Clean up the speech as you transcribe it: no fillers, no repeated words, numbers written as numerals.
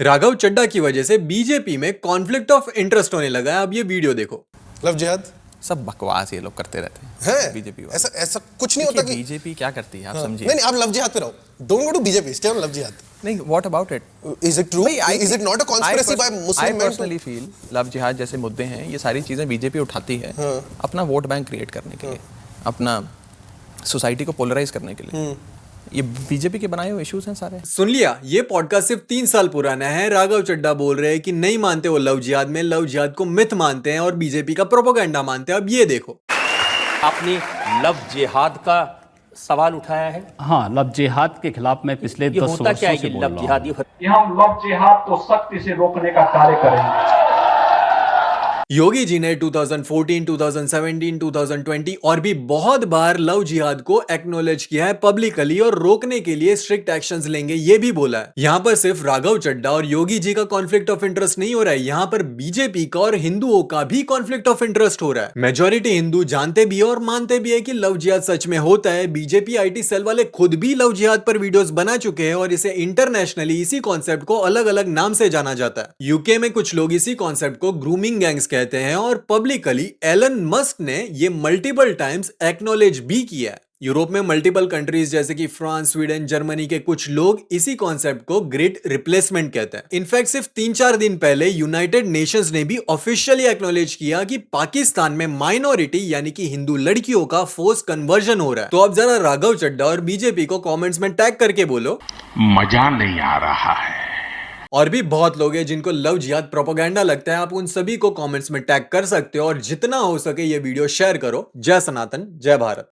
राघव चड्ढा की वजह से बीजेपी में कॉन्फ्लिक्ट ऑफ इंटरेस्ट होने लगा है। अब ये वीडियो देखो। लव जिहाद सब बकवास ये लोग करते रहते हैं है बीजेपी वाले। ऐसा ऐसा कुछ नहीं होता कि बीजेपी क्या करती है आप हाँ, समझिए। नहीं आप लव जिहाद पे रहो, don't go to BJP, stay on love जिहाद। नहीं, what about it? Is it true? Is it not a conspiracy by Muslim I men personally feel love जिहाद जैसे मुद्दे हैं, ये सारी चीजें बीजेपी उठाती है अपना वोट बैंक क्रिएट करने के लिए, अपना सोसाइटी को पोलराइज करने के लिए। ये बीजेपी के बनाए हुए इश्यूज हैं सारे। सुन लिया, ये पॉडकास्ट सिर्फ 3 साल पुराना है। राघव चड्ढा बोल रहे हैं कि नहीं मानते वो लव जिहाद में, लव जिहाद को मिथ मानते हैं और बीजेपी का प्रोपेगेंडा मानते हैं। अब ये देखो, आपने लव जिहाद का सवाल उठाया है। हाँ, लव जिहाद के खिलाफ मैं पिछले ये 10 होता क्या वर्षों है से ये बोल लव रहा जिहाद? हूँ। ये कि हम लव जिहाद को सख्ती से रोकने का कार्य करेंगे। योगी जी ने 2014, 2017, 2020 और भी बहुत बार लव जिहाद को एक्नॉलेज किया है पब्लिकली और रोकने के लिए स्ट्रिक्ट एक्शंस लेंगे ये भी बोला है। यहाँ पर सिर्फ राघव चड्ढा और योगी जी का कॉन्फ्लिक्ट ऑफ इंटरेस्ट नहीं हो रहा है, यहाँ पर बीजेपी का और हिंदुओं का भी कॉन्फ्लिक्ट ऑफ इंटरेस्ट हो रहा है। मेजोरिटी हिंदू जानते भी है और मानते भी है कि लव जिहाद सच में होता है। बीजेपी आईटी सेल वाले खुद भी लव जिहाद पर वीडियोस बना चुके हैं और इसे इंटरनेशनली इसी कॉन्सेप्ट को अलग अलग नाम से जाना जाता है। यूके में कुछ लोग इसी कॉन्सेप्ट को ग्रूमिंग गैंग्स कहते हैं और पब्लिकली एलन मस्क ने ये मल्टीपल टाइम्स एक्नॉलेज भी किया है। यूरोप में मल्टीपल कंट्रीज जैसे कि फ्रांस, स्वीडन, जर्मनी के कुछ लोग इसी कॉन्सेप्ट को ग्रेट रिप्लेसमेंट कहते हैं। इनफैक्ट सिर्फ 3-4 दिन पहले यूनाइटेड नेशंस ने भी ऑफिशियली एक्नॉलेज किया कि पाकिस्तान में माइनॉरिटी यानी कि हिंदू लड़कियों का फोर्स कन्वर्जन हो रहा है। तो अब जरा राघव चड्ढा और बीजेपी को कमेंट्स में टैग करके बोलो, मजा नहीं आ रहा है। और भी बहुत लोग हैं जिनको लव जिहाद प्रोपेगेंडा लगता है। आप उन सभी को कमेंट्स में टैग कर सकते हो और जितना हो सके ये वीडियो शेयर करो। जय सनातन, जय भारत।